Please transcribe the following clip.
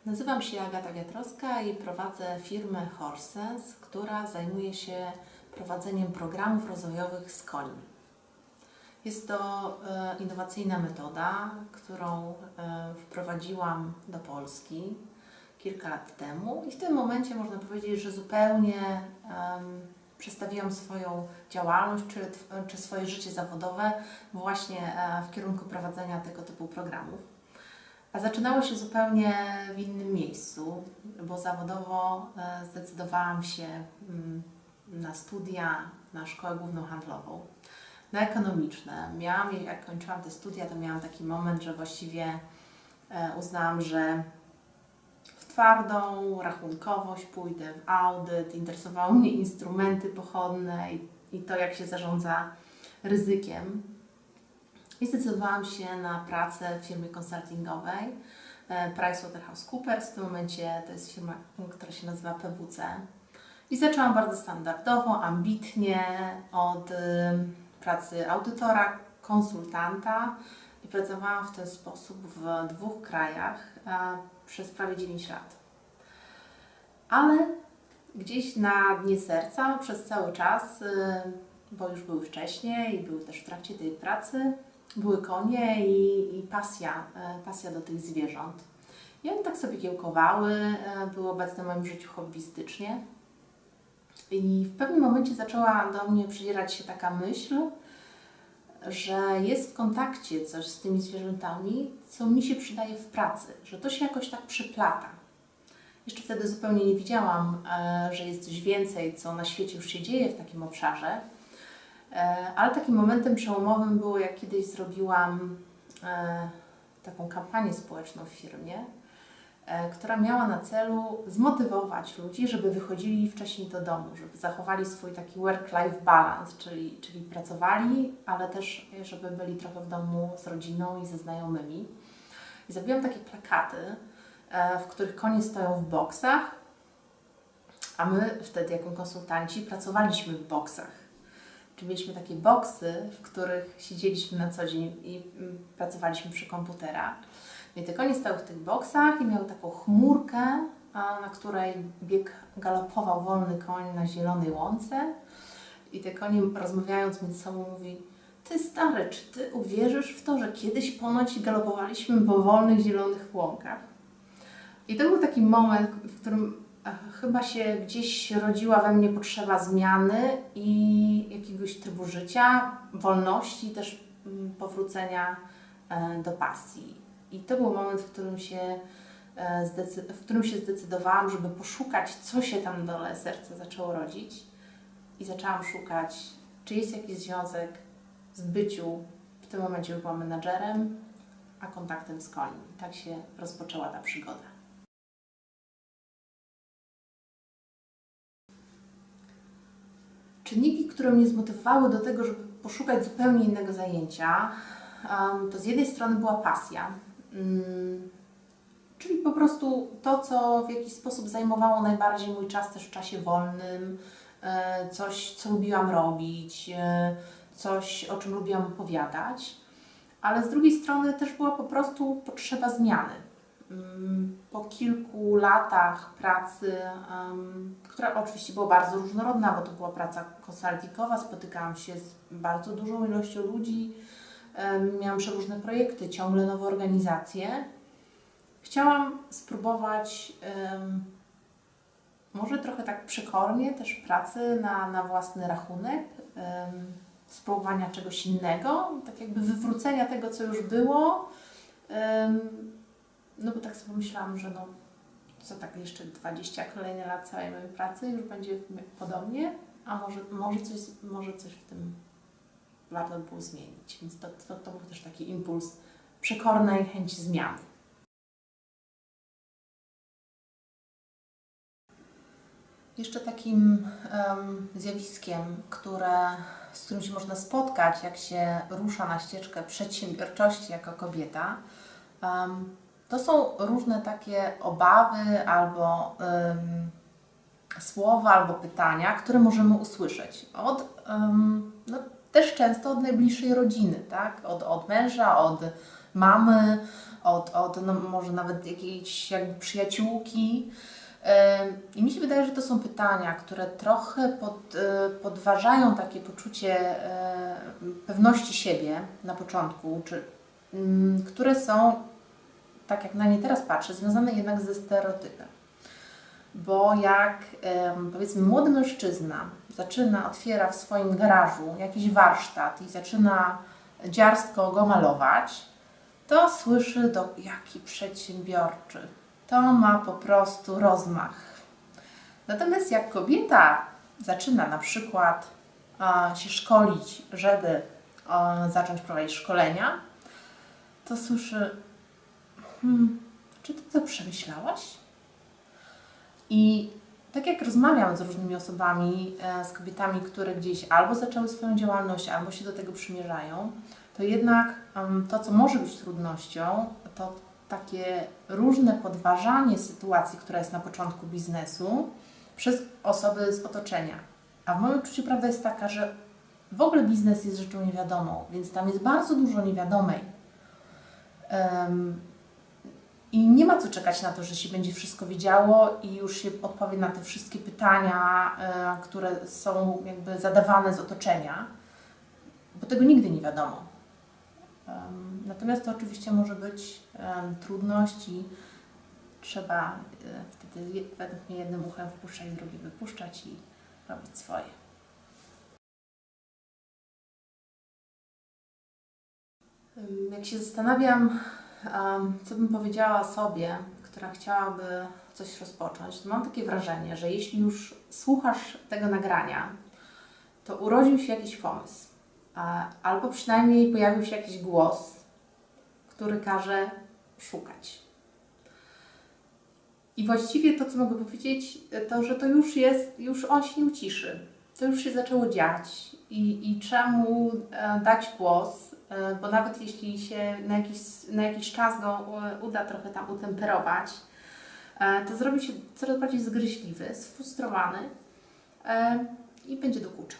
Nazywam się Agata Wiatrowska i prowadzę firmę Horses, która zajmuje się prowadzeniem programów rozwojowych z końmi. Jest to innowacyjna metoda, którą wprowadziłam do Polski kilka lat temu i w tym momencie można powiedzieć, że zupełnie przestawiłam swoją działalność czy swoje życie zawodowe właśnie w kierunku prowadzenia tego typu programów. A zaczynało się zupełnie w innym miejscu, bo zawodowo zdecydowałam się na studia, na szkołę główną handlową, na ekonomiczne. Jak kończyłam te studia, to miałam taki moment, że właściwie uznałam, że w twardą rachunkowość pójdę, w audyt, interesowały mnie instrumenty pochodne i to, jak się zarządza ryzykiem. I zdecydowałam się na pracę w firmie konsultingowej PricewaterhouseCoopers. W tym momencie to jest firma, która się nazywa PwC. I zaczęłam bardzo standardowo, ambitnie od pracy audytora, konsultanta i pracowałam w ten sposób w 2 krajach przez prawie 9 lat. Ale gdzieś na dnie serca przez cały czas, bo już były wcześniej i były też w trakcie tej pracy, były konie i pasja do tych zwierząt. I one tak sobie kiełkowały, były obecne w moim życiu hobbystycznie. I w pewnym momencie zaczęła do mnie przedzierać się taka myśl, że jest w kontakcie coś z tymi zwierzętami, co mi się przydaje w pracy, że to się jakoś tak przyplata. Jeszcze wtedy zupełnie nie widziałam, że jest coś więcej, co na świecie już się dzieje w takim obszarze. Ale takim momentem przełomowym było, jak kiedyś zrobiłam taką kampanię społeczną w firmie, która miała na celu zmotywować ludzi, żeby wychodzili wcześniej do domu, żeby zachowali swój taki work-life balance, czyli pracowali, ale też żeby byli trochę w domu z rodziną i ze znajomymi. I zrobiłam takie plakaty, w których konie stoją w boksach, a my wtedy jako konsultanci pracowaliśmy w boksach. Czyli mieliśmy takie boksy, w których siedzieliśmy na co dzień i pracowaliśmy przy komputerach. I te konie stały w tych boksach i miały taką chmurkę, na której galopował wolny koń na zielonej łące. I te konie, rozmawiając między sobą, mówi: ty stary, czy ty uwierzysz w to, że kiedyś ponoć galopowaliśmy po wolnych, zielonych łąkach? I to był taki moment, w którym chyba się gdzieś rodziła we mnie potrzeba zmiany i jakiegoś trybu życia, wolności, też powrócenia do pasji. I to był moment, w którym się zdecydowałam, żeby poszukać, co się tam na dole serca zaczęło rodzić. I zaczęłam szukać, czy jest jakiś związek z byciu, w tym momencie już byłam menadżerem, a kontaktem z końmi. Tak się rozpoczęła ta przygoda. Czynniki, które mnie zmotywowały do tego, żeby poszukać zupełnie innego zajęcia, to z jednej strony była pasja, czyli po prostu to, co w jakiś sposób zajmowało najbardziej mój czas też w czasie wolnym, coś, co lubiłam robić, coś, o czym lubiłam opowiadać, ale z drugiej strony też była po prostu potrzeba zmiany. Po kilku latach pracy, która oczywiście była bardzo różnorodna, bo to była praca konsultingowa, spotykałam się z bardzo dużą ilością ludzi, miałam przeróżne projekty, ciągle nowe organizacje. Chciałam spróbować może trochę tak przekornie też pracy na własny rachunek, spróbowania czegoś innego, tak jakby wywrócenia tego, co już było. No bo tak sobie myślałam, że co tak jeszcze 20 kolejnych lat całej mojej pracy już będzie podobnie, a może coś w tym warto było zmienić. Więc to był też taki impuls przekornej chęci zmiany. Jeszcze takim zjawiskiem, z którym się można spotkać, jak się rusza na ścieżkę przedsiębiorczości jako kobieta, to są różne takie obawy albo słowa, albo pytania, które możemy usłyszeć od też często od najbliższej rodziny, tak? Od męża, od mamy, od no może nawet jakiejś jakby przyjaciółki. I mi się wydaje, że to są pytania, które trochę podważają takie poczucie pewności siebie na początku, które są, tak jak na nie teraz patrzę, związane jednak ze stereotypem. Bo jak powiedzmy młody mężczyzna otwiera w swoim garażu jakiś warsztat i zaczyna dziarsko go malować, to słyszy jaki przedsiębiorczy. To ma po prostu rozmach. Natomiast jak kobieta zaczyna na przykład się szkolić, żeby zacząć prowadzić szkolenia, to słyszy, czy ty to przemyślałaś? I tak jak rozmawiam z różnymi osobami, z kobietami, które gdzieś albo zaczęły swoją działalność, albo się do tego przymierzają, to jednak to, co może być trudnością, to takie różne podważanie sytuacji, która jest na początku biznesu przez osoby z otoczenia. A w moim odczuciu prawda jest taka, że w ogóle biznes jest rzeczą niewiadomą, więc tam jest bardzo dużo niewiadomej. I nie ma co czekać na to, że się będzie wszystko wiedziało i już się odpowie na te wszystkie pytania, które są jakby zadawane z otoczenia, bo tego nigdy nie wiadomo. Natomiast to oczywiście może być trudność i trzeba wtedy według mnie jednym uchem wpuszczać, drugim wypuszczać i robić swoje. Jak się zastanawiam, co bym powiedziała sobie, która chciałaby coś rozpocząć, to mam takie wrażenie, że jeśli już słuchasz tego nagrania, to urodził się jakiś pomysł, albo przynajmniej pojawił się jakiś głos, który każe szukać. I właściwie to, co mogę powiedzieć, to, że to już on się nie uciszy. To już się zaczęło dziać i trzeba mu dać głos, bo nawet jeśli się na jakiś czas go uda trochę tam utemperować, to zrobi się coraz bardziej zgryźliwy, sfrustrowany i będzie dokuczał.